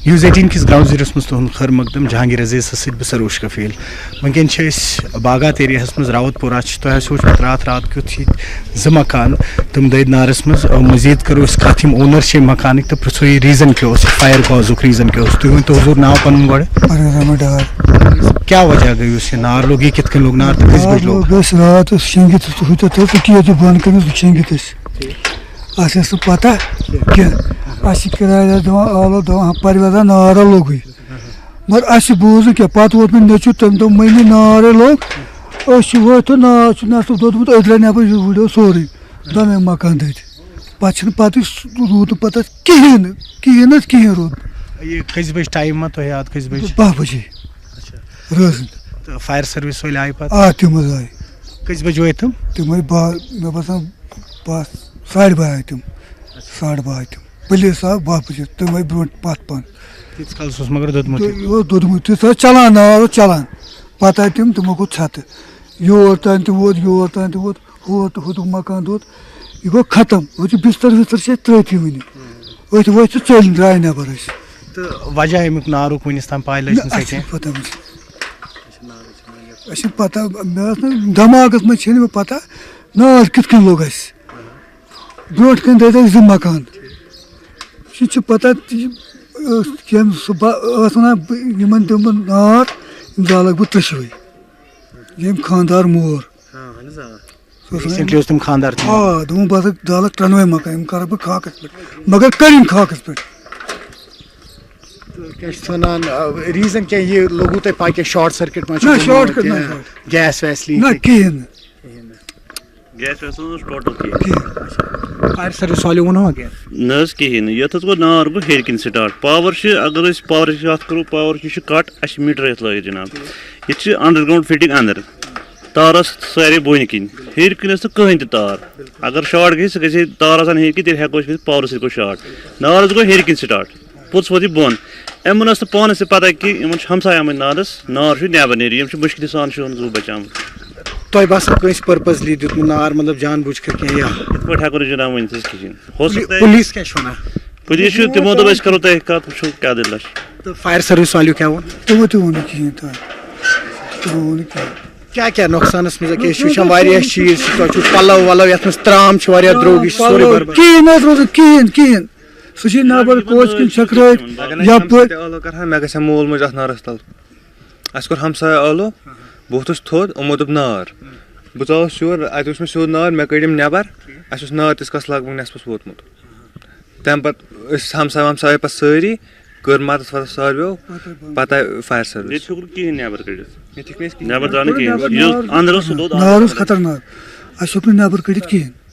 News 18 کس ground زیروس مز تہد خیر مقدم جہانگیر عزیز ست بہ سروش کفیل ونکین باغات ایریاہس مز راوت پورہ تہ وچمت رات کیُتھ زٕ مکان تم دٔدۍ نارس مز مزید کرو اس کتھ یم اونر چھ مکانک تو پرژھو یہ ریزن کیا اوس فائر کازُک ریزن کیا اوس تُہۍ ؤنۍتو حضور ناو پنُن گۄڈٕ کیا وجہ گئی اس یہ نار لوگ یہ کت کن لوگ نار تو کس بج لوگ رات شنگت تو بند کر شنگت اس پتہ کیا کرایہ دار دان آلو دان پرویزا نار لوگے مگر اس بوز کیا پتہ ووت مے نیچو تم دم مے نار لوگ وتھو نار نصف دودمت ادرا نبر وڑو سورے دۄنوے مکان دٔدۍ پتہ روٗد نہٕ پتہ کہین روٗد یہ کس بج ٹائم ما تۄہہِ یاد کس بج 12 بجے رٲژ فائر سروس وٲلۍ آیہِ پتہٕ تم حظ آیہِ کس بج وٲتۍ تم مےٚ باسان 12:30 آیہِ تم 12:30 آیہِ تم پُلیٖس آو 12 بجے تم آیہِ برونٛٹھ پتھ پہن تیٖتِس کالس اوس مگر دوٚدمُت تیُتھ اوس چلان نار اوس چلان پتہٕ آیہِ تمو کوٚر ژھتہٕ یور تام تہِ ووت ہُتُک مکان دوٚد یہ گوٚو ختم وۄنۍ چھِ بستر وستر چھِ ترٲتھی وٕنہِ أتھۍ ؤتھۍ ژٔلۍ درٛاے نٮ۪بر أسۍ تہٕ وجہ امیُک نارُک وٕنِس تام پاے لٔج نہٕ اَسہِ چھِ پتہ مےٚ ٲس نہٕ دٮ۪ماغس منٛز چھَنہٕ مےٚ پتہ نار کِتھ کٔنۍ لوٚگ اَسہِ برونٛٹھ کَنۍ دٔدۍ اَسہِ 2 مکان یہِ چھِ پتہ کیٚنٛہہ سُہ ٲس وَنان یِمن دِمہٕ بہٕ نار یِم زالکھ بہٕ ترٛیشوٕے ییٚمۍ خانٛدار مور تم خاندار دوٚپُن بہٕ ہسا زالکھ 3 مکان یِم کرکھ بہٕ خاکس پٮ۪ٹھ مگر کٔرِنۍ خاکس پٮ۪ٹھ کیا چھِ ونان ریزن کیا یہ لوگو تۄہہِ پاے کیا شاٹ سرکٹ ما نہ شاٹ کٹ نہ گیس ویس لیک نہ کِہیٖنۍ گیس ویس اوس ٹوٹل فائر سروس والو ونوا کیا نہ حظ کہین یتھ گو نار گو ہیٚرِ کِنۍ سٹاٹ پاور اگر أسۍ پاورٕچ کتھ کرو پاور چھُ کٹ اَسہِ چھُ میٖٹر یتھ لٲگِتھ جناب ییٚتہِ چھِ انڈر گراوُنڈ فٹنگ اندر تارس سارے بۄنہِ کِنۍ ہیٚرِ کِنۍ ٲس نہٕ کٕہٕنۍ تہِ تار اگر شاٹ گژھِ سُہ گژھِ تار آسان ہیٚرِ کِنۍ تیٚلہِ ہٮ۪کو أسۍ ؤنِتھ پاورٕ سۭتۍ گوٚو شاٹ نار حظ گوٚو ہیٚرِ کِنۍ سٹاٹ پوٚتُس ووت یہِ بۄن یِمن ٲس نہٕ پانس تہِ پتہ کہِ یِمن چھُ ہمساے آمٕتۍ نارس نار چھُ نٮ۪بر نیرِ یِم چھِ مُشکِلہِ سان شُہُن زوٗ بچاومُت تۄہہِ باسان کٲنٛسہِ پٔرپزلی دیُتمُت نار مطلب جان بوٗجھ کر کینٛہہ یا یِتھ پٲٹھۍ ہٮ۪کو نہٕ جناب ؤنِتھ حظ کِہیٖنۍ پُلیٖس کیٛاہ چھُ ونان پُلیٖس چھُ تِمو دوٚپ أسۍ کرو تۄہہِ کتھ وٕچھو کیٛاہ دٔلیٖلہ چھِ تہٕ فایر سروس والیو کیٛاہ ووٚن تِمو تہِ ووٚن نہٕ کِہیٖنۍ تِمو ووٚن نہٕ کِہیٖنۍ کیٛاہ کیٛاہ نۄقصانس منٛز أسۍ چھِ وٕچھان واریاہ چیٖز چھِ تۄہہِ چھُو پلو ولو یتھ منٛز ترام چھِ واریاہ درٛوگ یہِ چھُ سورُے برباد کِہیٖنۍ نہٕ حظ روزان کِہیٖنۍ سُہ چھِ نٮ۪بر کوچ کِنۍ چھٔکرٲیِتھ یپٲرۍ ٲلو کرہا مےٚ گژھِ ہا مول موج اتھ نارس تل اسہِ کوٚر ہمساے ٲلو بہٕ ووٚتھُس تھوٚد یِمو دوٚپ نار بہٕ ژاوُس یور اتہِ وٕچھ مےٚ سیوٚد نار مےٚ کٔڑۍ یِم نٮ۪بر اسہِ اوس نار تِس کالس لگ بگ نٮ۪صفس ووتمُت تمہِ پتہٕ ٲسۍ ہمساے ومساے آیہِ پتہٕ سٲری کٔر مدد ورد ساروِیو پتہٕ آیہِ فایر سٔروِس ییٚتہِ ہیوٚک نہٕ کِہیٖنۍ نٮ۪بر کٔڑِتھ ییٚتہِ ہیٚکہِ نہٕ أسۍ نٮ۪بر درٛاو نہٕ کِہیٖنۍ یُس انٛدر اوس سُہ دوٚد نار اوس خطرناک اَسہِ ہیوٚک نہٕ نٮ۪بر کٔڑِتھ کِہیٖنۍ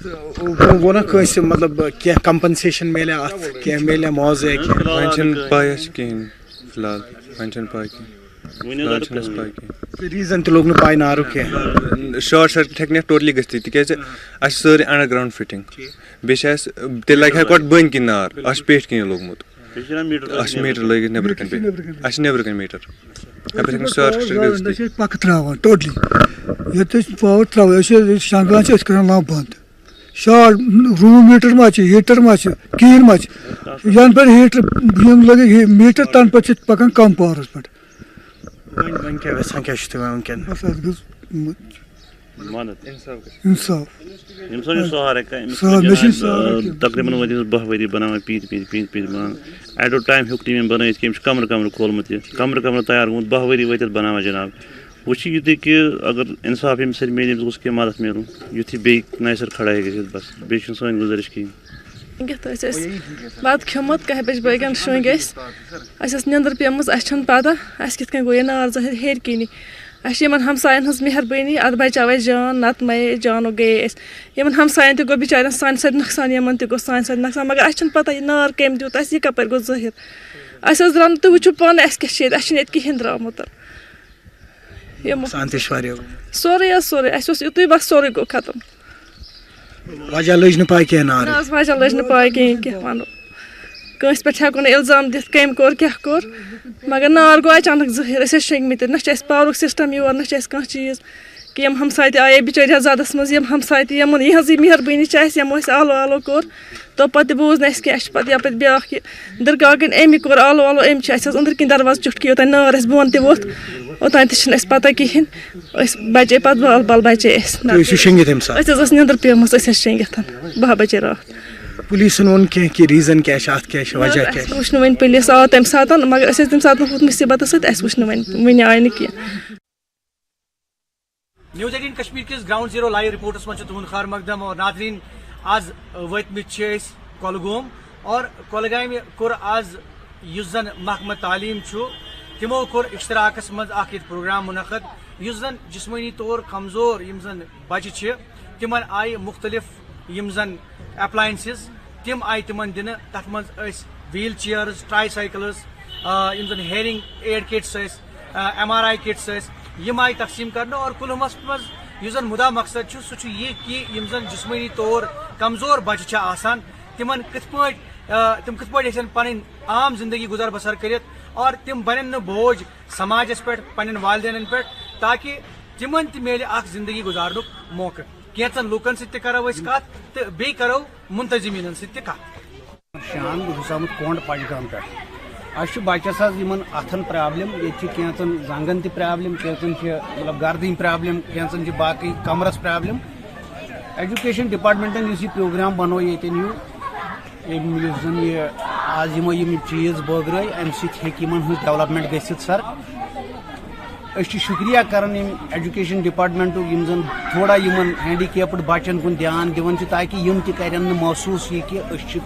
گوٚو نا کٲنٛسہِ مطلب کینٛہہ کمپنسیشن میلیا اتھ کینٛہہ میلیا معاوضہٕ یا کینٛہہ وۄنۍ چھنہٕ پاے اَسہِ کِہیٖنۍ فِلحال وۄنۍ چھنہٕ پاے کینٛہہ فِلحال چھنہٕ اَسہِ پاے کینٛہہ ریزن تہِ لوٚگ نہٕ پاے نارُک کینٛہہ شاٹ سرکٹ ہٮ۪کہِ نہٕ اَتھ ٹوٹلی گٔژھتھٕے تِکیازِ اَسہِ چھِ سٲرٕے انڈر گراوُنڈ فٹنگ بیٚیہِ چھِ اَسہِ تیٚلہِ لگہِ ہا گۄڈٕ بٔنۍ کِنۍ نار اَسہِ چھُ پیٹھۍ کِنی لوگمُت اَسہِ چھُ میٖٹر لٲگِتھ نٮ۪برٕ کَنۍ اَسہِ چھِ نٮ۪برٕ کَنۍ میٖٹر یپٲرۍ ہٮ۪کہِ نہٕ شاٹ سرکٹ گٔژھتھٕے أسۍ ٲسۍ پکھٕ تراوان ٹوٹلی ییٚتہِ أسۍ پاور تراوان أسۍ ٲسۍ شنٛگان چھِ أسۍ کران لمپ بنٛد شاٹ روٗم میٖٹر ما چھِ ہیٖٹر ما چھِ کِہیٖنۍ ما چھِ ینہٕ پٮ۪ٹھ ہیٖٹر یِم لٲگِکھ میٖٹر تنہٕ پٮ۪ٹھ چھِ پکان کم پاورس پٮ۪ٹھ وۄنۍ کیٛاہ یژھان کیٛاہ چھُ تُہۍ وٕنکٮ۪ن بس اَتھ گٔژھ مدد اِنصاف ییٚمہِ ساتہٕ یہِ سہار ہٮ۪کہِ تقریٖبن وٲتۍ أمِس 10 ؤری بناوان پیٖنتہِ بناوان ایٹ اَ ٹایم ہیوٚک نہٕ یِمن بنٲیِتھ کینٛہہ أمِس چھُ کمرٕ کھولمُت یہِ کمرٕ تیار گوٚمُت 10 ؤری وٲتۍ اَتھ بناوان جناب وۄنۍ چھُ یِتُے کہِ اگر اِنصاف ییٚمہِ سۭتۍ میلہِ أمِس گوٚژھ کینٛہہ مدد میلُن یُتھ یہِ بیٚیہِ نَیہِ سر کھڑا ہیٚکہِ گٔژھِتھ بس بیٚیہِ چھُنہٕ سٲنۍ گُزٲرِش کِہیٖنۍ أسۍ ٲسۍ بتہٕ کھیوٚمُت 1 بجہِ بٲگٮ۪ن شۄنٛگۍ أسۍ اَسہِ ٲس نیٚنٛدٕر پیٚمٕژ اَسہِ چھَنہٕ پتہ اَسہِ کِتھ کٔنۍ گوٚو یہِ نار ظٲہِر ہیٚرِ کِنی اَسہِ چھِ یِمن ہمساین ہٕنٛز مہربٲنی اَتھ بچاو اَسہِ جان نتہٕ مَرے جانو گٔیے أسۍ یِمن ہمساین تہِ گوٚو بِچارٮ۪ن سانہِ سۭتۍ نۄقصان یِمن تہِ گوٚو سانہِ سۭتۍ نۄقصان مگر اَسہِ چھَنہٕ پتہ یہِ نار کٔمۍ دیُت اَسہِ یہِ کپٲرۍ گوٚو ظٲہِر اَسہِ اوس درٛامُت تُہۍ وٕچھِو پانہٕ اَسہِ کیٛاہ چھِ ییٚتہِ اَسہِ چھُنہٕ ییٚتہِ کِہیٖنۍ درٛامُت سورُے حظ سورُے اَسہِ اوس یِتُے بس سورُے گوٚو ختم وجہ لٔج نہٕ پاے کینٛہہ نار نہ حظ وجہ لٔج نہٕ پاے کِہیٖنۍ کیٛاہ وَنو کٲنٛسہِ پٮ۪ٹھ ہٮ۪کو نہٕ اِلزام دِتھ کٔمۍ کوٚر کیٛاہ کوٚر مگر نار گوٚو اچانک ظٲہِر أسۍ ٲسۍ شۄنٛگمٕتۍ نہ چھِ اَسہِ پاورُک سِسٹم یور نہ چھِ اَسہِ کانٛہہ چیٖز کہ یم ہمساے تہِ آیے بِچٲرۍ یَتھ زَدَس منٛز یِم ہمساے تہِ یِمن یِہٕنٛزٕے مہربٲنی چھِ اَسہِ یِمو اَسہِ آلو کوٚر توپتہِ بوٗز نہٕ اَسہِ کینٛہہ اَسہِ چھِ پَتہٕ یَپٲرۍ بیٛاکھ یہِ دٕرگاگٕنۍ أمی کوٚر آلو آلو أمۍ چھِ اَسہِ حظ أنٛدٕرۍ کِنۍ دروازٕ چُٹکی یوٚتانۍ نار اَسہِ بۄن تہِ ووٚتھ اوٚتانۍ تہِ چھِنہٕ اَسہِ پَتہ کِہیٖنۍ أسۍ بَچے پَتہٕ بال بال بَچے أسۍ تُہۍ ٲسِو شیٚنگِتھ اَمہِ ساتہٕ أسۍ حظ ٲس نیٚنٛدٕر پیٚمٕژ أسۍ ٲسۍ شیٚنگِتھ 12 بَجے راتھ پُلیٖسن ووٚن کینٛہہ کہِ ریٖزن کیٛاہ چھِ اَتھ کیٛاہ چھِ وجہ کیٛاہ اَسہِ وٕچھ نہٕ وۄنۍ پُلیٖس آو تَمہِ ساتہٕ مگر أسۍ ٲسۍ تَمہِ ساتہٕ ہُتھ مُصیٖبتس سۭتۍ اَسہِ وٕچھ نہٕ وٕنہِ آیہِ نہٕ کینٛہہ نیوز 18 کشمیر کس گراؤنڈ زیرو لائیو رپورٹس من تہد خیر مقدم اور ناظرین آز وتمت کۄلگوم اور کۄلگامہِ کوٚر آز یُس زن محکمہ تعلیٖم چھُ تمو کوٚر اشتراکس منٛز اکھ ییٚتہِ پروگرام منعقد یُس زن جسمٲنی طور کمزور یم زن بچہِ چھِ تمن آیہِ مختلف یم زن ایپلاینسز تم آیہِ تمن دِنہٕ تتھ منٛز ٲسۍ ویٖل چیئرز ٹرائی سایکلز یم زن ہیئرنگ ایڈ کٹس ٲسۍ MRI کٹس ٲسۍ یم آئی تقسیم کرنے اور کُلہُمس منٛز یُس زن مُدا مقصد چھُ سُہ چھُ یہِ کہِ یم زن جسمٲنی طور کمزور بچہِ چھِ آسان تِمن کِتھ پٲٹھۍ ہیٚکن پنٕنۍ عام زندگی گُزر بسر کٔرِتھ اور تِم بنن نہٕ بوج سماجس پٮ۪ٹھ پننٮ۪ن والدینن پٮ۪ٹھ تاکہِ تِمن تہِ میلہِ اکھ زندگی گُزارنُک موقعہٕ کینٛژن لُکن سۭتۍ تہِ کرو أسۍ کتھ تہٕ بیٚیہِ کرو منتظمیٖنن سۭتۍ تہِ کتھ شان بہٕ چھُس آمُت کونٛڈ پچگام پٮ۪ٹھ اَسہِ چھُ بچس حظ یِمن اتھن پرابلم ییٚتہِ چھِ کینٛژن زنٛگن تہِ پرابلم کینٛژن چھِ مطلب گردٕنۍ پرابلم کینٛژن چھِ باقٕے کمرس پرابلم ایجوکیشن ڈپارٹمنٹن یُس یہِ پروگرام بنوو ییٚتٮ۪ن یُس زن یہِ آز یِمو یِم چیٖز بٲگرٲے امہِ سۭتۍ ہیٚکہِ یِمن ہٕنٛز ڈیولپمنٹ گٔژھِتھ سر أسۍ چھِ شُکریہ کران یِم ایجوکیشن ڈپارٹمنٹُک یِم زن تھوڑا یِمن ہینڈیکیپڈ بچن کُن دھیان دِوان چھِ تاکہِ یِم تہِ کرن نہٕ محسوٗس یہِ کہِ أسۍ چھِ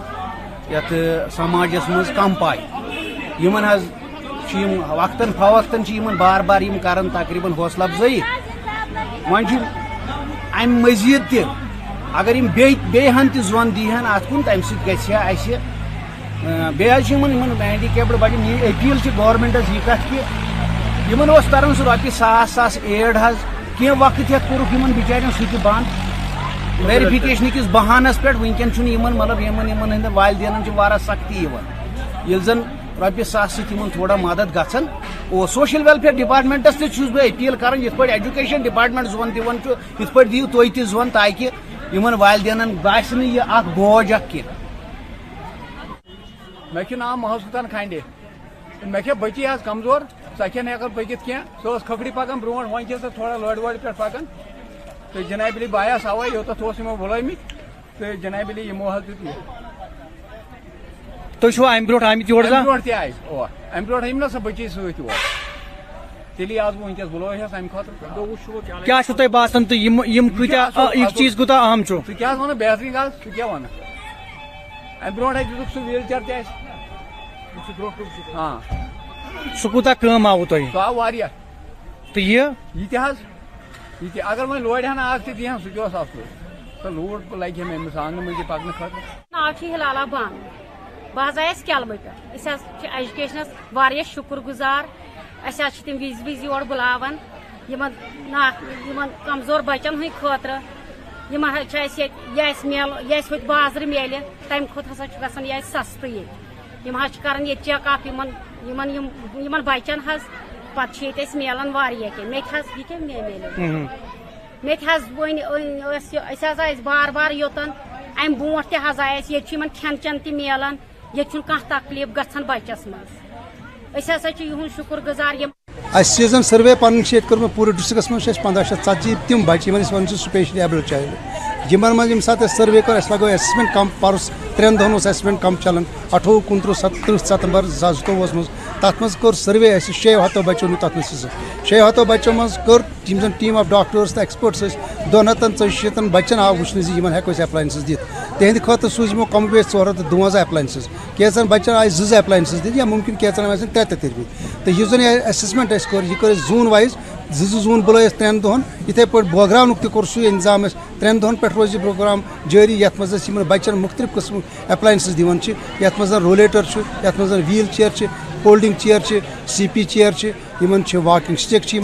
یتھ سماجس منٛز کم پاے یِمن حظ چھِ یِم وقتن فوقتن چھِ یِمن بار بار یِم کران تقریٖباً حوصلہٕ افضٲیی وۄنۍ چھُ امہِ مٔزیٖد تہِ اگر یِم بیٚیہِ ہن تہِ زۄن دیٖہن اتھ کُن تمہِ سۭتۍ گژھِ ہا اسہِ بیٚیہِ حظ چھِ یِمن ہینڈیکیپڈ بچن میٲنۍ أپیٖل چھِ گورمینٹس یہِ کتھ کہِ یِمن اوس تران سُہ رۄپیہِ ساس ایڈ حظ کینٛہہ وقت ہیٚتھ کوٚرُکھ یِمن بِچارٮ۪ن سُہ تہِ بنٛد ویرِفِکیشنہٕ کِس بہانس پٮ۪ٹھ وٕنکیٚن چھُنہٕ یِمن مطلب یِمن ہٕنٛدٮ۪ن والدینن چھِ واریاہ سختی یِوان ییٚلہِ زن رۄپیہِ ساس سۭتۍ یِمن تھوڑا مدد گژھان اور سوشل ویلفیر ڈپارٹمنٹس تہِ چھُس بہٕ أپیٖل کران یِتھ پٲٹھۍ ایجوکیشن ڈپارٹمنٹ زون دِوان چھُ یِتھ پٲٹھۍ دِیِو تُہۍ تہِ زون تاکہِ یِمن والدینن باسہِ نہٕ یہِ اکھ بوج اکھ کینٛہہ مےٚ چھُ ناو محمد سلطان کھانڈے مےٚ چھےٚ بٔچی حظ کمزور سۄ چھےٚ نہٕ ہٮ۪کان پٔکِتھ کینٛہہ سۄ ٲس کھکھرِ پکان برونٛٹھ وۄنۍ چھِ سۄ تھوڑا لورِ وورِ پٮ۪ٹھ پکان تہٕ جناب علی بہٕ آیاس اوے یوٚتتھ اوس یِمو بُلٲومٕتۍ تہٕ جناب علی یِمو حظ دیُت یہِ تُہۍ چھُوا امہِ برونٛٹھ آمٕتۍ یور امہِ برونٛٹھ تہِ آیہِ اور امہِ برونٛٹھ أنۍ نہ سۄ بٔچی سۭتۍ اور تیٚلی آس بہٕ وٕنکیٚس بُلٲوہس امہِ خٲطرٕ کیٛاہ چھُو تۄہہِ باسان تہٕ یِم کۭتیاہ یہِ چیٖز کوٗتاہ اہم چھُ ژٕ کیٛاہ حظ وَنکھ بہتریٖن کَتھ ژٕ کیٛاہ وَنکھ امہِ برونٛٹھ اَسہِ دِتُکھ سُہ ویٖل چیر تہِ اَسہِ ہاں سُہ کوٗتاہ کٲم آوٕ تۄہہِ سُہ آو واریاہ تہٕ یہِ تہِ حظ یہِ تہِ اگر وۄنۍ لورِ ہن آز تہِ دِیہن سُہ تہِ اوس اصل سۄ لوٗر لگہِ ہم أمِس آنٛگنہٕ مٔنٛزۍ پکنہٕ خٲطرٕ ناو چھُ ہِلالا بانو بہٕ حظ آیس کیلمہٕ پٮ۪ٹھ أسۍ حظ چھِ ایجوکیشنس واریاہ شُکُر گُزار اَسہِ حظ چھِ تِم وِزِ وِزِ یور بُلاوان یِمن کمزور بچن ہٕنٛدۍ خٲطرٕ یِمن حظ چھِ اَسہِ ییٚتہِ یہِ اَسہِ ہوٚتہِ بازرٕ میلہِ تمہِ کھۄتہٕ ہسا چھُ گژھان یہِ اَسہِ سستہٕ ییٚتہِ یِم حظ چھِ کران ییٚتہِ چیک اپ یِمن بچن حظ پتہٕ چھِ ییٚتہِ اَسہِ میلان واریاہ کینٛہہ مےٚ تہِ حظ یہِ کیٛاہ میلہِ مےٚ تہِ حظ وۄنۍ أسۍ حظ آیہِ بار بار یوٚتن امہِ برونٛٹھ تہِ حظ آیہِ اَسہِ ییٚتہِ چھُ یِمن کھٮ۪ن چٮ۪ن تہِ میلان ییٚتہِ چھُنہٕ کانٛہہ تکلیٖف گژھان بچس منٛز أسۍ ہسا چھِ یِہُنٛد شُکُر گُزار یِم اَسہِ یُس زن سٔروے پنُن چھِ ییٚتہِ کوٚرمُت پوٗرٕ ڈِسٹرکس منٛز چھِ اَسہِ 1540 تِم بچہِ یِمن أسۍ وَنان چھِ سُپیشلی ایبلڈ چایلڈ یِمن منٛز ییٚمہِ ساتہٕ اَسہِ سٔروے کوٚر اَسہِ لگٲو ایسسمینٹ کم پرُس 3 دۄہن اوس ایسسمینٹ کم چلان 28 29 30 ستمبر 2024 منٛز تتھ منٛز کوٚر سٔروے اَسہِ 600 بچو نیوٗ تتھ منٛز حِصہٕ 600 بچو منٛز کٔر یِم زن ٹیٖم آف ڈاکٹٲرٕس تہٕ ایکسپٲرٹس ٲسۍ 240 بچن آو وٕچھنہٕ زِ یِمن ہٮ۪کو أسۍ ایپلاینسز دِتھ تِہنٛدِ خٲطرٕ سوٗزۍ یِمو کم بیش 452 ایپلاینسز کینٛژن بچن آیہِ 2 ایپلاینسز دِتھ یا مُمکِن کینٛژن آسن 3 تہِ دِتھ تہٕ یُس زن یہِ ایسسمینٹ اَسہِ کوٚر یہِ کوٚر اَسہِ زوٗن وایز 2 زوٗن بُلٲے أسۍ 3 دۄہن یِتھے پٲٹھۍ بٲگراونُک تہِ کوٚر سُے اِنتظام اَسہِ 3 دۄہن پٮ۪ٹھ روزِ یہِ پروگرام جٲری یتھ منٛز أسۍ یِمن بچن مُختٔلِف قٕسمُک ایپلاینسز دِوان چھِ یتھ منٛز رولیٹر چھُ یتھ منٛز ویٖل چیر چھِ فولڈنگ چیر چھِ CP چیر واکنگ سٹک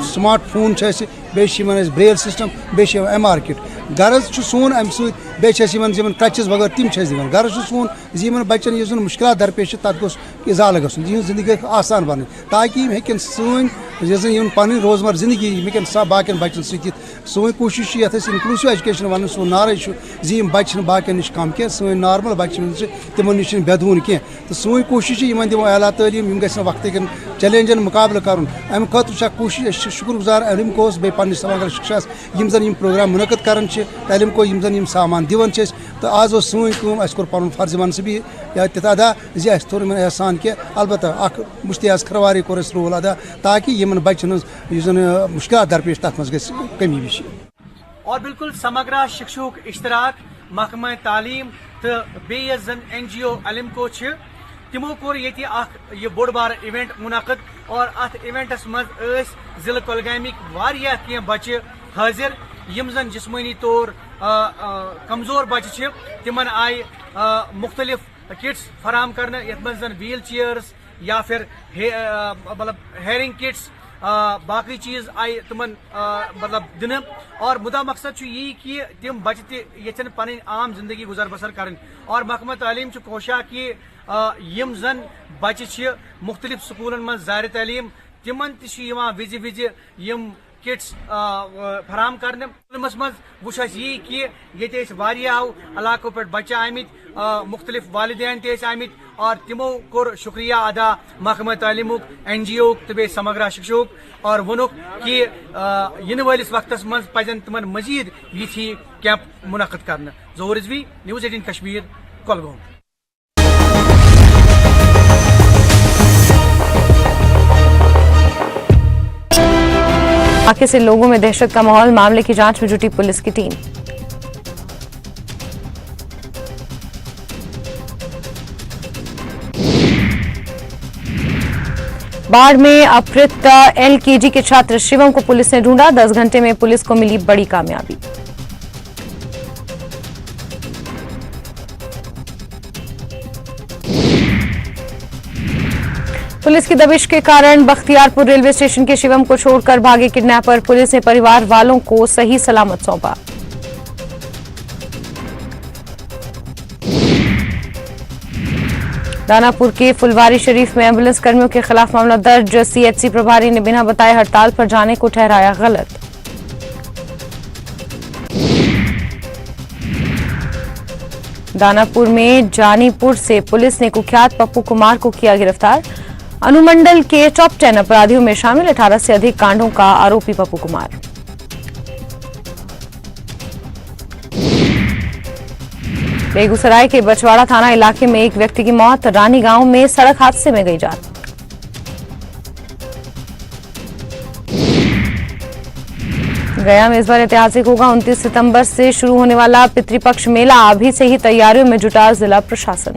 سمارٹ فون بیس بریل سسٹم بیس MR کٹ غرض سون امہ سن ٹچز بغیر تم دان غرض سون زن بچن اس مشکلات درپیش تک گوس ازالہ گھن یہ زندگی آسان بن تاکہ ہم سن پن روزمرہ زندگی ہم باقی بچن سون کوشش یہ انکلوسو ایجوکیشن ون سون نعرے زم بچہ باقی نش کم کی سن نارمل بچہ تمن نش بدون کی تو سون کوشش ان دمو اعلیٰ تعلیم گھن وقت کن چیلنجن مقابلہ کرن ام خاطر کوشش شکر گزار علم کوس بی پنس سماگر شکشاس زن پروگرام منعقد کران تعلیم کو زن سامان دان تو آز سون اس کور پن فرض منصبی تہ ادا زی اس تھو احسان کہ البتہ اخ مشتیاز کھرواری کور اس رول ادا تاکہ یمن بچن زن مشکلات درپیش تک مز گژھِ کمی بیش. اور بالکل سمگرا شکشوک اشتراک محکمہ تعلیم تو بیس زن NGO علم کو تمو کور یہ یہ بوڑ بار ایونٹ منعقد اور ات ایونٹس مز ضلع کولگامک واریاہ کی بچہ حاضر یم زن جسمانی طور کمزور بچہ تمن آئی مختلف کٹس فراہم کرنے یت من زن ویل چیئرس یا پھر مطلب ہیئرنگ کٹس باقی چیز آئی تمن مطلب دن اور مدعا مقصد یہ کہ تم بچہ تین پن عام زندگی گزر بسر کریں اور محکمہ تعلیم کوشاں کہ یم زن بچہ مختلف سکولن من زائر تعلیم تمن وز وز یم کٹس فراہم کرنے علمس مز وچ یہ کہ یہ واریاہو علاقوں پہ بچہ آمت مختلف والدین تہ آمت اور تمو کور شکریہ ادا محکمہ تعلیمک NGO تو بیس سمگرا شکشوک اور وونک کہ ین ولس وقتس مز پزن تمن مزید یتھی کیمپ منعقد کرنا. ظہور رضوی News 18 کشمیر کۄلگوم. علاقے سے لوگوں میں دہشت کا ماحول، معاملے کی جانچ میں جٹی پولیس کی ٹیم. باڑ میں اپہرت LKG کے چھاتر شیوم کو پولیس نے ڈھونڈا، 10 گھنٹے میں پولیس کو ملی بڑی کامیابی. پولیس کی دبش کے کارن بختیار پور ریلوے اسٹیشن کے شیوم کو چھوڑ کر بھاگے کڈنیپر، پولیس نے پریوار والوں کو صحیح سلامت سونپا. دانا پور کے فلواری شریف میں ایمبولینس کرمیوں کے خلاف معاملہ درج، CHC پربھاری نے بنا بتائے ہڑتال پر جانے کو ٹھہرایا غلط. دانا پور میں جانی پور سے پولیس نے کخیات پپو کمار کو کیا گرفتار. انومنڈل کے ٹاپ 10 اپرادھیوں میں شامل 18 سے ادھک کانڈوں کا آروپی پپو کمار. بیگوسرائے کے بچواڑا تھانہ علاقے میں ایک ویکتی کی موت، رانی گاؤں میں سڑک حادثے میں گئی جان. گیا میں اس بار ایتہاسک ہوگا، 29 ستمبر سے شروع ہونے والا پتری پکش میلہ، ابھی سے ہی تیاریوں میں جٹا ضلع پرشاسن.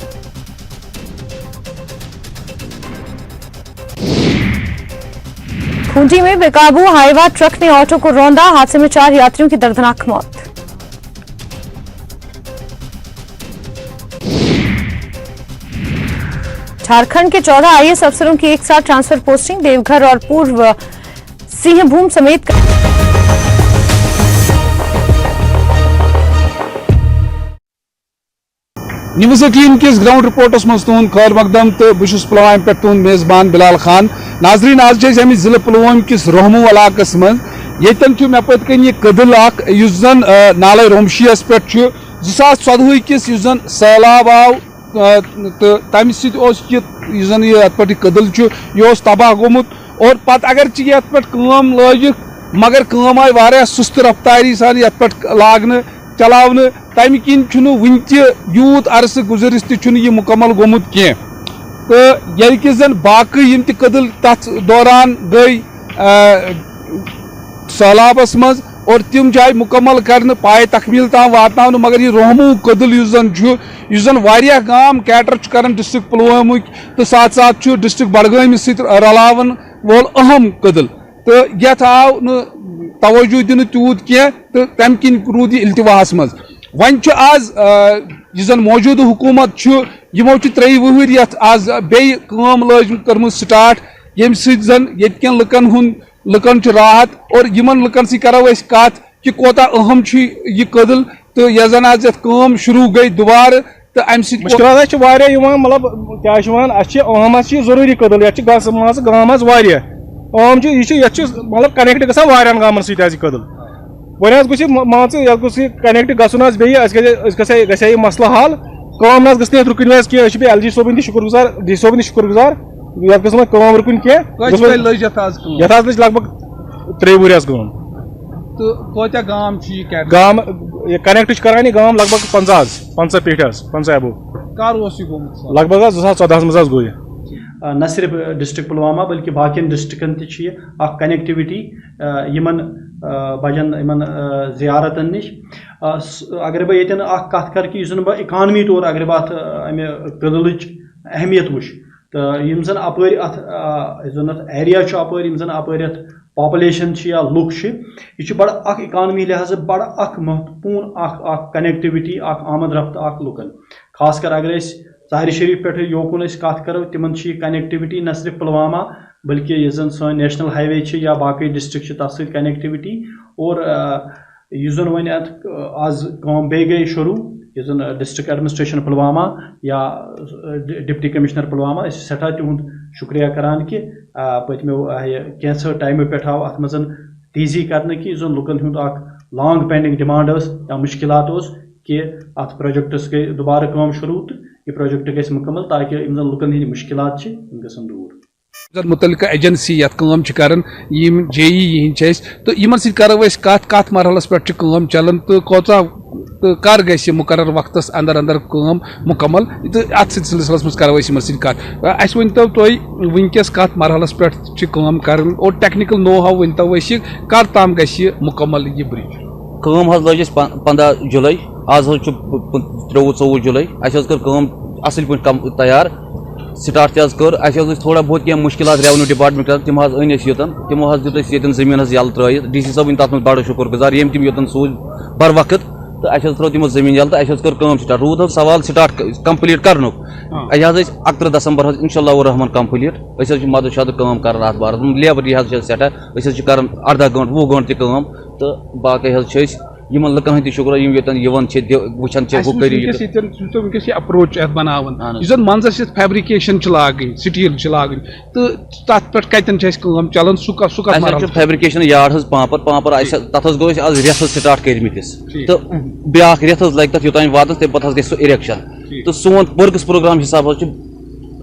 کھونٹی میں بے قابو ہائیوا ٹرک نے آٹو کو روندا، حادثے میں 4 یاتریوں کی دردناک موت. جھارکھنڈ کے 14 IAS افسروں کی ایک ساتھ ٹرانسفر پوسٹنگ، دیو گھر اور پورو سنگھ بھوم سمیت News 18 کس گراؤنڈ رپورٹس مز تہد خیر مقدم تو بہس پلوام پہ تہد میزبان بلال خان. ناظرین آج ہم ضلع پلوام کس روہمو علاقہ مز یتن مے پت کن یہ کدل اس زن نالے رومشیس پہ 2014 کس زن سیلاب آو تو تمہ سن ات پہ کدل یہ تباہ گومت اور پتہ اگرچہ یہ پہ لگت مگر کام آئی واریاہ سست رفتاری سان یہ پہ لاگن چلاون تمہ کن ون تیوت عرصہ گزرس تہ مکمل گومت کی تو یل کہ زن باقی یم تہ کدل تر دوران گئی سہلابس مز اور تم جائیں مکمل کرنے پائے تکمیل تام واتنا مگر یہ روہمو کدل اس زن واریاہ گام کیٹر کران ڈسٹرک پلوامک تو ساتھ ساتھ ڈسٹرک بڈگام ستر رلاون وول اہم کدل تو یت آو توجہ دن تیوت کی تو تمہ کن رود یہ التواہس مز ون آز یہ زن موجودہ حکومت یمو چھ 3 وہر یتھ آز بیٚیہِ کٲم کٔرمٕژ سٹاٹ ییٚمہِ سۭتۍ زن ییٚتکٮ۪ن لُکن چھ راحت اور یمن لُکن سۭتۍ کرو أسۍ کتھ کہ کوتاہ اہم چھ یہ کدل تو یۄس زن آز یتھ کٲم شروع گئی دوبارٕ تو امہ سۭتۍ مشکلات چھِ واریاہ یِوان مطلب کیاہ چھِ وَنان اَسہِ چھِ اہم حظ چھِ ضروٗری کدل یتھ چھِ مان ژٕ گام حظ واریاہ اہم چھِ یہِ چھِ یتھ چھِ مطلب کنیکٹ گژھان واریاہن گامن سۭتۍ حظ یہِ کدل وۄنۍ حظ گوٚژھ یہِ مان ژٕ یتھ گوٚژھ یہِ کنیکٹ گژھُن حظ بیٚیہِ اَسہِ گژھِ یہِ مسلہٕ حل کٲم نہ حظ گٔژھ نہٕ یتھ رُکٕنۍ حظ کینٛہہ أسۍ چھِ بیٚیہِ LG صٲبٕنۍ تہِ شُکر گُزار ڈی صٲبٕنۍ تہِ شُکر گُزار یتھ گٔژھ نہٕ کٲم رُکٕنۍ کینٛہہ یتھ حظ لٔج لگ بگ 3 ؤری حظ کٲم تو کوتاہ گام چھ یہ گام کنیکٹ چھِ کران یہِ گام لگ بگ 50 پیٹھ حظ 50 ابو کر اوس یہ گوٚمُت لگ بگ حظ 2014 منٛز حظ گوٚو یہِ نہ صرف ڈسٹرک پلوامہ بلکہ باقین ڈسٹرکن تہ اخ کنیکٹیوٹی یمن بجن یمن زیارتن نش اگر بہ یتن اخ کت کر کہ یُس زن بہ اکانمی طور اگر بہ اتھ امہ کدلٕچ اہمیت وٕچھ تو یم زن اپٲرۍ اتھ یُس زن اتھ ایریا چھُ اپٲرۍ یم زن اپٲرۍ اتھ پاپولیشن یا لُکھ چھِ یہ چھُ بڑٕ اخ اکانمی لحاظ بڑٕ اخ مہتوپوٗرن اخ کنیکٹیوٹی اخ آمد رفت اخ لُکن خاص کر اگر أسۍ ظاہر شریف پہ یوکن کت کرو تمن یہ کنیکٹیوٹی نہ صرف پلوامہ بلکہ یہ زن سن نیشنل ہائی وے یا باقی ڈسٹرک تر ست کنیکٹیوٹی اور اس زن ون ات آز کام بیٚیہِ گئی شروع یہ زن ڈسٹرک ایڈمنسٹریشن پلوامہ یا ڈپٹی کمشنر پلوامہ اس سٹھا تہد شکریہ کران کہ پتمو کینسو ٹائمو پہ آو ات مز تیزی کرنے کہ زن لکن ہند اخ لانگ پینڈنگ ڈیمانڈ یا مشکلات کہ ات پروجیکٹس گئی دوبارہ کام شروع تو یہ پروجیکٹ گژھِ مکمل تاکہ یم زن لکن ہند مشکلات گژھن دور متعلقہ ایجنسی یت کام کران یم JE ہند تو یمن سۭتۍ کرو أسۍ کت مرحلس پہ کام چلان تو کوتاہ کر گژھِ مقرر وقتس اندر اندر کام مکمل تو ات سلسلس مز کرو یمن سۭتۍ کت اَسہِ ؤنتو تُہۍ ونکس کت مرحلس پہ کام کران اور ٹیکنیکل نو ہاو ؤنتو أسۍ کر تام گژھِ مکمل یہ برج کٲم حظ لٔج اَسہِ 15 جُلاے آز حظ چھُ 23-24 جُلاے اَسہِ حظ کٔر کٲم اَصٕل پٲٹھۍ تیار سٹاٹ تہِ حظ کٔر اَسہِ حظ ٲسۍ تھوڑا بہت کینٛہہ مُشکلات ریونیوٗ ڈِپاٹمنٹ تِم حظ أنۍ اَسہِ یوٚتن تِمو حظ دیُت اَسہِ ییٚتٮ۪ن زٔمیٖن حظ یَلہٕ ترٛٲیِتھ DC صٲبٕنۍ تَتھ منٛز بَڑٕ شُکُر گُزار ییٚمۍ تِم یوٚتن سوٗزۍ بر وقت تہٕ اَسہِ حظ ترٛٲو تِمو زٔمیٖن یَلہٕ تہٕ اَسہِ حظ کٔر کٲم سٹاٹ روٗد حظ سوال سٹاٹ کمپلیٖٹ کرنُک اَسہِ حظ ٲسۍ 31 دسمبر حظ اِنشاء اللہ الرحمان کمپلیٖٹ أسۍ حظ چھِ مدد شدٕ کٲم کران اَتھ بارس منٛز لیبر حظ چھِ اَسہِ سٮ۪ٹھاہ أسۍ حظ چھِ کران 18 گٲنٛٹہٕ 20 گٲنٛٹہٕ تہِ کٲم تہٕ باقٕے حظ چھِ أسۍ یمن لُکن ہند شکر یم یوتن یوان وچھان ہُہ کٔرِو اپروچ بناوان یُس زن منٛزس یتھ فیبرِکیشن لاگٕنۍ سٹیٖل لاگٕنۍ تہٕ تتھ پٮ۪ٹھ کتٮ۪ن چھِ اَسہِ کٲم چلان سُہ فیبرِکیشن یاڈ حظ پانٛپر تتھ حظ گوٚو اَسہِ آز رٮ۪تھ حظ سٹاٹ کٔرمٕتِس تہٕ بیٛاکھ رٮ۪تھ حظ لگہِ تتھ یوٚتانۍ واتنس تمہِ پتہٕ حظ گژھِ سُہ اِریکشن تہٕ سون ؤرکٕس پروگرام حساب حظ چھُ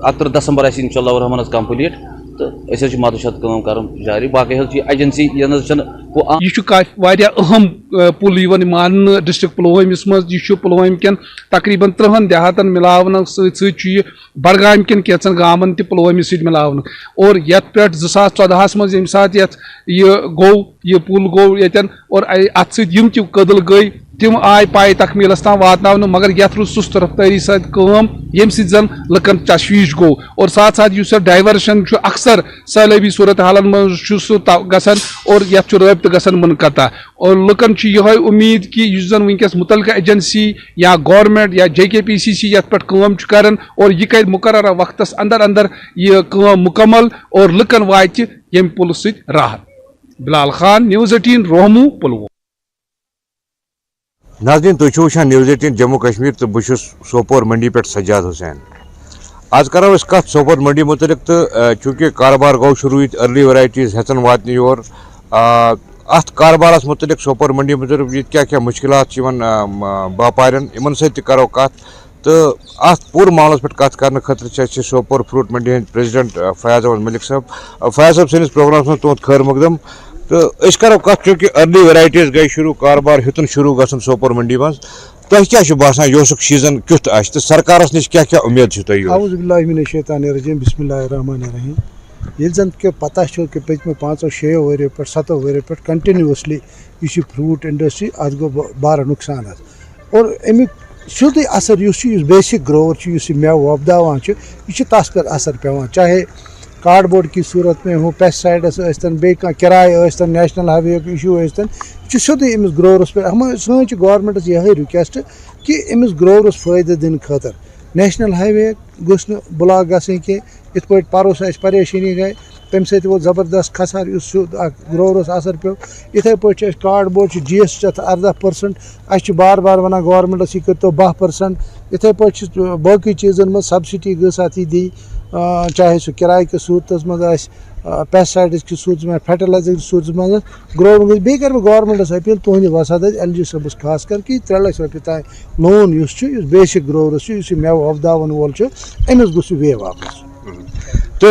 31 دسمبر اَسہِ اِنشاء اللہ الرحمان حظ کمپلیٖٹ تہٕ أسۍ حظ چھِ مدد کٲم کران جاری باقٕے حظ چھِ ایجنسی یہِ نہ حظ چھنہٕ یہ واریاہ اہم پُل یِوان ماننہٕ ڈسٹرک پُلوٲمِس منٛز یہِ چھُ پُلوٲمۍ کٮ۪ن تقریٖباً 30 دیہاتن مِلاونہٕ سۭتۍ سۭتۍ چھُ یہِ بڈگامہِ کٮ۪ن کینٛژن گامن تہِ پُلوٲمِس سۭتۍ مِلاونہٕ اور یتھ پٮ۪ٹھ 2014 منٛز ییٚمہِ ساتہٕ یتھ یہِ گوٚو یہِ پُل گوٚو ییٚتٮ۪ن اور اتھ سۭتۍ یِم تہِ کٔدٕل گٔے تِم آے پاے تکمیٖلس تام واتناونہٕ مگر یتھ روٗز سُست رفتٲری سۭتۍ کٲم ییٚمہِ سۭتۍ زن لُکن تشویش گوٚو اور ساتھ ساتھ یُس یتھ ڈایورشن چھُ اکثر سٲلٲبی صوٗرت حالن منٛز چھُ سُہ گژھان اور یتھ چھُ رٲبطہٕ گژھان منقطع اور لُکن چھِ یِہوے اُمید کہ یُس زن ونکیٚس مُتعلقہٕ ایجنسی یا گورمنٹ یا JKPCC یتھ پٮ۪ٹھ کٲم چھُ کران اور یہِ کرِ مقررہ وقتس اندر اندر یہِ کٲم مکمل اور لُکن واتہِ ییٚمہِ پُلہٕ سۭتۍ راحت بلال خان News 18 روہمو پُلووم ناظرین تُہۍ چھِو وٕچھان News 18 جموں کشمیر تہٕ بہٕ چھُس سوپور منڈی پٮ۪ٹھ سجاد حُسین آز کرو أسۍ کتھ سوپور منڈی متعلق تہٕ چوٗنٛکہِ کاربار گوٚو شروٗع ییٚتہِ ارلی ویرایٹیٖز ہٮ۪ژن واتنہِ یور اتھ کاربارس متعلق سوپور منڈی متعلق ییٚتہِ کیٛاہ کیٛاہ مُشکلات چھِ یِمن باپارٮ۪ن یِمن سۭتۍ تہِ کرو کتھ تہٕ اتھ پوٗرٕ معاملس پٮ۪ٹھ کتھ کرنہٕ خٲطرٕ چھِ اَسہِ سوپور فروٗٹ منڈی ہٕنٛدۍ پریزڈنٹ فیاض احمد ملک صٲب فیاض صٲب سٲنِس پروگرامس منٛز تُہُنٛد خٲر مقدم تہٕ أسۍ کرو کتھ چوٗنٛکہِ ارلی ویرایٹیٖز گٔے شروٗع کاربار ہیوٚتُن شروٗع گژھُن سوپور منڈی منٛز تۄہہِ کیٛاہ چھُ باسان یوسُک سیٖزن کیُتھ آسہِ تہٕ سرکارس نِش کیٛاہ کیٛاہ اُمید چھِ تۄہہِ اعوذ باللہ من الشیطان الرجیم بسم اللہ الرحمن الرحیم ییٚلہِ زن کہِ پتہ چھُ کہِ پٔتمہِ 5-6 ؤریو پٮ۪ٹھ 7 ؤریو پٮ۪ٹھ کنٹِنیوسلی یُس یہِ فروٗٹ انڈسٹری اتھ گوٚو بارٕ نۄقصان حظ اور امیُک سیوٚدُے اثر یُس چھُ یُس بیسِک گروور چھُ یُس یہِ مٮ۪وٕ وۄپداوان چھُ یہِ چھُ تس پٮ۪ٹھ اثر پیٚوان چاہے کارڈ بورڈ کی صوٗرت میں ہُہ پیسٹسایڈس ٲسۍتن بیٚیہِ کانٛہہ کِراے ٲسۍتن نیشنل ہاے وے یُک اِشوٗ ٲسۍتن یہِ چھُ سیوٚدُے أمِس گروورس پٮ۪ٹھ سٲنۍ چھِ گورمنٹس یِہے رِکویسٹ کہِ أمِس گروورس فٲیدٕ دِنہٕ خٲطرٕ نیشنل ہائی وے گوٚژھ نہٕ بلاک گژھٕنۍ کینٛہہ یِتھ پٲٹھۍ پَرُس اَسہِ پریشٲنی گٔے تَمہِ سۭتۍ ووت زبردست کھسار یُس سیوٚد اکھ گرٛورَس اثر پیوٚو یِتھَے پٲٹھۍ چھِ اَسہِ کارڈ بورڈ چھِ جی ایس ٹی اَتھ 18%. اَسہِ چھِ بار بار وَنان گورمٮ۪نٛٹَس یہِ کٔرۍتو 10%. یِتھَے پٲٹھۍ چھِ باقٕے چیٖزَن منٛز سبسڈی گٔژھ اَتھ یہِ دِنۍ چاہے سُہ کِراے کِس صوٗرتَس منٛز آسہِ پیسٹسایڈٕز کِس صوٗرتَس منٛز فرٹیلایزر کِس صوٗرتَس منٛز گرٛو گٔژھ بیٚیہِ کَرٕ بہٕ گورمٮ۪نٛٹَس اپیٖل تُہٕنٛدِ وسعت ایل جی صٲبَس خاص کر کہِ 3 لَچھ رۄپیہِ تام لون یُس چھُ یُس بیسِک گرٛورَس چھُ یُس یہِ مٮ۪وٕ وۄپداوَن وول چھُ أمِس گوٚژھ یہِ ویو واپس. تو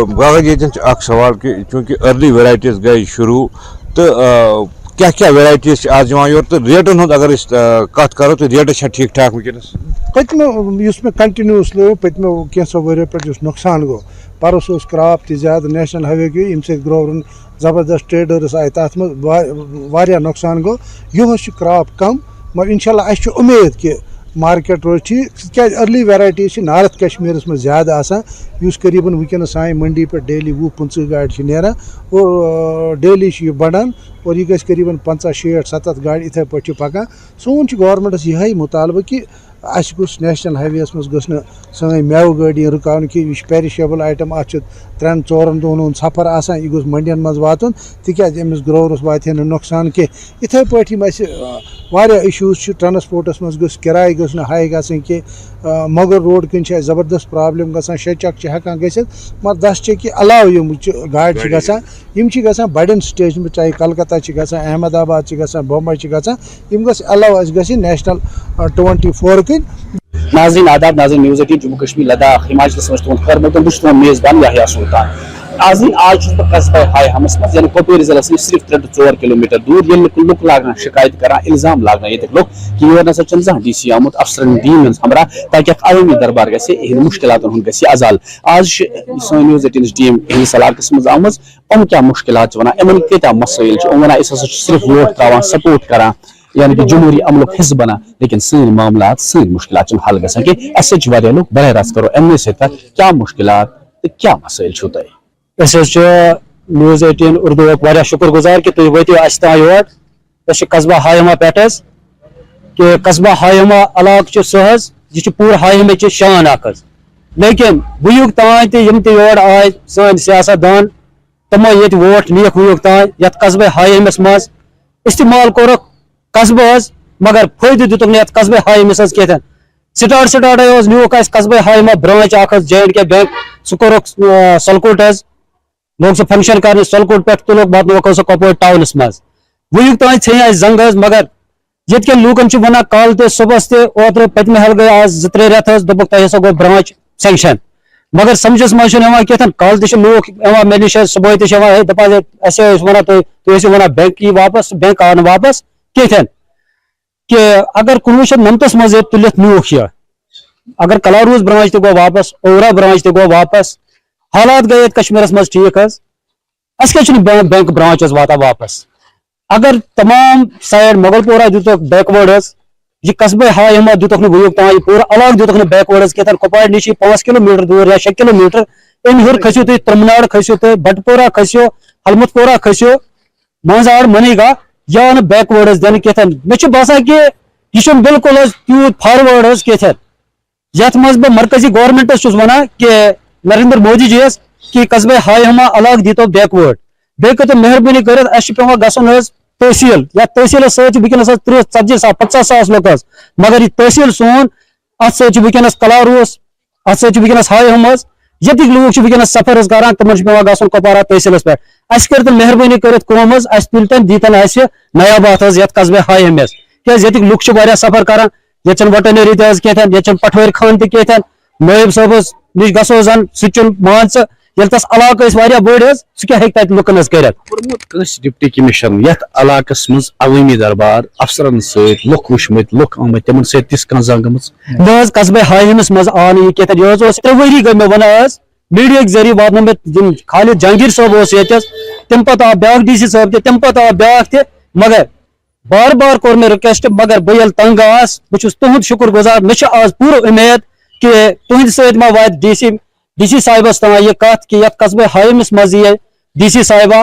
باقی ییٚتٮ۪ن چھُ اکھ سوال کہِ چوٗنٛکہِ أرلی ویرایٹیٖز گٔے شروٗع تہٕ کیٛاہ ویرایٹیٖز چھِ آز یِوان یورٕ تہٕ ریٹَن ہُنٛد اگر أسۍ کَتھ کَرو تہٕ ریٹہٕ چھےٚ ٹھیٖک ٹھاک وٕنکٮ۪نَس؟ پٔتمیو یُس مےٚ کَنٹِنیوٗس لٲو پٔتمیو کینٛژھو ؤریو پٮ۪ٹھ یُس نۄقصان گوٚو پَرُس اوس کرٛاپ تہِ زیادٕ نیشنل ہاے وے گوٚو ییٚمہِ سۭتۍ گرٛورَن زبردست ٹرٛیڈٲرٕس آیہِ تَتھ منٛز واریاہ نۄقصان گوٚو یِہُس چھُ کرٛاپ کَم مگر اِنشاء اللہ اَسہِ چھُ اُمید کہِ مارکیٹ روزِ ٹھیٖک تِکیٛازِ أرلی ویرایٹیٖز چھِ نارٕتھ کشمیٖرَس منٛز زیادٕ آسان یُس قریٖباً وٕنکٮ۪نَس سانہِ مٔنڈی پٮ۪ٹھ ڈیلی 20-25 گاڑِ چھِ نیران اور ڈیلی چھِ یہِ بَڑان اور یہِ گژھِ قریٖباً 50-60-70 گاڑِ یِتھَے پٲٹھۍ چھِ پَکان سون چھُ گورمٮ۪نٛٹَس یِہوٚے مُطالبہٕ کہِ اَسہِ گوٚژھ نیشنل ہاے وے یَس منٛز گٔژھ نہٕ سٲنۍ مٮ۪وٕ گٲڑی رُکاوٕنۍ کینٛہہ یہِ چھُ پیرِشیبٕل آیٹَم اَتھ چھُ 3-4 دۄہَن ہُنٛد سفر آسان یہِ گوٚژھ مٔنڈِیَن منٛز واتُن تِکیٛازِ أمِس گرٛورَس واتہِ ہے نہٕ نۄقصان کینٛہہ یِتھَے پٲٹھۍ یِم اَسہِ واریاہ اِشوٗز چھِ ٹرٛانَسپوٹَس منٛز گٔژھ کِراے گٔژھ نہٕ ہاے گژھٕنۍ کینٛہہ مۄغل روڈ کِنۍ چھِ اَسہِ زبردست پرٛابلِم گژھان 6 چَک چھِ ہٮ۪کان گٔژھِتھ مگر 10 چَکہِ علاوٕ یِم گاڑِ چھِ گژھان یِم چھِ گژھان بَڑٮ۪ن سٹیشنَن پٮ۪ٹھ چاہے کلکتہ چھِ گژھان احمد آباد چھِ گژھان بمبے چھِ گژھان یِم گژھِ علاوٕ اَسہِ گژھِ نیشنل 24 کِنۍ. ناظرین آداب ناظرین نیوز 18 جموں کشمیر لداخ ہماچلس مجھ تہد خیر مقدم بہت میزبان یحییٰ سلطان. ناظرین آج چھُس بہٕ قصبہ ہائی ہمس مز یعنی کۄپوٲرۍ ضلعس نِش صرف 3-4 کلومیٹر دوٗر ییٚلہِ لُکھ لاگان شکایت کران الزام لاگان ییٚتِکۍ لُکھ کہِ یور نسا چھُنہٕ زانٛہہ ڈی سی آمُت افسرن دِیِن ہٕنٛز ہمراہ تاکہِ اکھ عوٲمی دربار گژھِ یِہنٛدِ مُشکِلاتن ہُنٛد گژھِ ازال. آز چھِ سٲنۍ نیوز 18 ٹیٖم یِہنٛدِس علاقس منٛز آمٕژ یِم کیٛاہ مُشکِلات چھِ ونان یِمن کۭتیاہ مسٲیل چھِ یِم ونان أسۍ ہسا چھِ صرف ووٹ تراوان سپورٹ کران یعنی کہ جمہوری عملُک حصہٕ بنان لیکن سٲنۍ معاملات سٲنۍ مُشکِلات چھِنہٕ حل گژھان کینٛہہ اَسہِ سۭتۍ چھِ واریاہ لُکھ براہ راست کرو اَمنے سۭتۍ کتھ کیٛاہ مُشکِلات تہٕ کیٛاہ مسٲیل چھِو تۄہہِ؟ أسۍ حظ چھِ نیوز 18 اردوٗوُک واریاہ شُکر گُزار کہِ تُہۍ وٲتِو اَسہِ تام یور أسۍ چھِ قصبہ ہائی ہما پٮ۪ٹھ حظ کہ قصبہ ہائی ہما علاقہٕ چھُ سُہ حظ یہِ چھُ پوٗرٕ ہائی ہمٕچ شان اکھ حظ لیکن وٕنیُک تام تہِ یِم تہِ یور آے سٲنۍ سیاست دان تِمو ییٚتہِ ووٹ نِیکھ وٕنیُک تام یتھ قصبہ ہائی ہمس منٛز استعمال کوٚرُکھ قصبہٕ حظ مگر فٲیدٕ دِتُکھ نہٕ یتھ قصبہ ہائی ہمس حظ کینٛہہ سٹاٹے حظ نیوٗکھ اَسہِ قصبہ ہائی ہما برانچ اکھ حظ J&K بینک سُہ کوٚرُکھ سۄلکوٹ حظ لوگ سُہ فنکشن کرنہِ سۄلکوٹ پٮ۪ٹھ تُلُکھ واتنووُکھ سُہ کۄپوٲرۍ ٹاونس منٛز وٕنیُک تام ژھیٚنۍ اَسہِ زنٛگ حظ مگر ییٚتہِ کٮ۪ن لوٗکن چھِ ونان کالہٕ تہِ صبحس تہِ اوترٕ پٔتمہِ ہل گٔے آز 2-3 رٮ۪تھ حظ دوٚپُکھ تۄہہِ ہسا گوٚو برانچ سینکشن مگر سمجھس منٛز چھُنہٕ یِوان کیٚنٛہہ کالہٕ تہِ چھِ لوٗکھ یِوان مےٚ نِش حظ صبحٲے تہِ چھِ یِوان ہے دپان اَسہِ ٲسۍ ونان تُہۍ ٲسِو ونان بینک یی واپس بینک آو نہٕ واپس کینٛہہ کہ اگر 1999 منٛز ییٚتہِ تُلِتھ نیوٗکھ یہِ اگر کلاروٗس برانچ تہِ گوٚو واپس اوورا برانچ تہِ گوٚو واپس حالات گٔے ییٚتہِ کشمیٖرس منٛز ٹھیٖک حظ اَسہِ کیٛازِ چھُنہٕ بینک برانچ حظ واتان واپس اگر تمام سایڈ مغل پورہ دِتُکھ بیکوٲڈ حظ یہ قصبہ ہائی ہما دِتُکھ نہٕ وٕنیُک تام یہِ پوٗرٕ علاقہٕ دِتُکھ نہٕ بیکوٲڈ حظ کینٛہہ کۄپوارِ نِش 5 کِلومیٖٹر دوٗر یا 6 کِلومیٖٹر اَمہِ ہیوٚر کھٔسِو تُہۍ ترٛمناڑ کھٔسِو تُہۍ بٹپورہ کھٔسِو ہلمت پورہ کھٔسِو منٛزآڑ منیگا یہِ آو نہٕ بیکوٲڈ حظ دِنہٕ کینٛہہ مےٚ چھُ باسان کہِ یہِ چھُنہٕ بالکل حظ تیوٗت فاروٲڈ حظ کینٛہہ یتھ منٛز بہٕ مرکزی گورمنٹس چھُس ونان کہِ نریندر مودی جی یس کہِ قصبہ ہائی ہما علاقہٕ دیٖتو بیکوٲڈ بیٚیہِ کٔرتو مہربٲنی کٔرِتھ اَسہِ چھُ پیٚوان گژھُن حظ تحصیل یتھ تحصیلس سۭتۍ چھِ وٕنکیٚنس حظ 30-40-50 ساس لُکھ حظ مگر یہِ تحصیل سون اتھ سۭتۍ چھِ وٕنکیٚنس کلاروٗس اتھ سۭتۍ چھِ وٕنکیٚنس ہائی ہم حظ ییٚتِکۍ لوٗکھ چھِ وٕنکیٚنس سفر حظ کران تِمن چھُ پیٚوان گژھُن کۄپوارا تحصیلس پٮ۪ٹھ اَسہِ کٔرتن مہربٲنی کٔرِتھ کٲم حظ اَسہِ تُلتن دیٖتن اَسہِ نیاباد حظ یتھ قصبہ ہائی ہمس کیٛازِ ییٚتِکۍ لُکھ چھِ واریاہ سفر کران ییٚتہِ چھنہٕ وٹنری تہِ حظ کینٛہہ ییٚتہِ چھنہٕ پٹھوٲرۍ خان تہِ کینٛہہ نٲیب صٲبس نِش گژھو زن سُہ چھُنہٕ مان ژٕ ییٚلہِ تس علاقہٕ ٲسۍ واریاہ بٔڑۍ حظ سُہ کیٛاہ ہیٚکہِ تتہِ لُکن حظ کٔرِتھ کوٚرمُت کٲنٛسہِ ڈپٹی کمشنر یتھ علاقس منٛز عوٲمی دربار افسرن سۭتۍ لُکھ وٕچھمٕتۍ لُکھ آمٕتۍ تِمن سۭتۍ تِژھ کانٛہہ زنٛگ گٔمٕژ نہ حظ قصبہ ہائی ہمس منٛز آو نہٕ یہِ کینٛہہ یہِ حظ اوس 3 ؤری گٔے مےٚ ونان حظ میٖڈیاہٕکۍ ذٔریعہٕ واتنو مےٚ خالد جہانگیٖر صٲب اوس ییٚتہِ حظ تمہِ پتہٕ آو بیاکھ ڈی سی صٲب تہِ تمہِ پتہٕ آو بیاکھ تہِ مگر بار بار کوٚر مےٚ رِکویسٹ مگر بہٕ ییٚلہِ تنگ آس بہٕ چھُس تُہُنٛد شُکر گُزار مےٚ چھِ آز پوٗرٕ اُمید کہِ تُہنٛدِ سۭتۍ ما واتہِ ڈی سی صاحبس تام یہِ کتھ کہِ یتھ قصبہ ہائی ہمس منٛز یِیہِ ڈی سی صاحبہ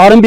RMB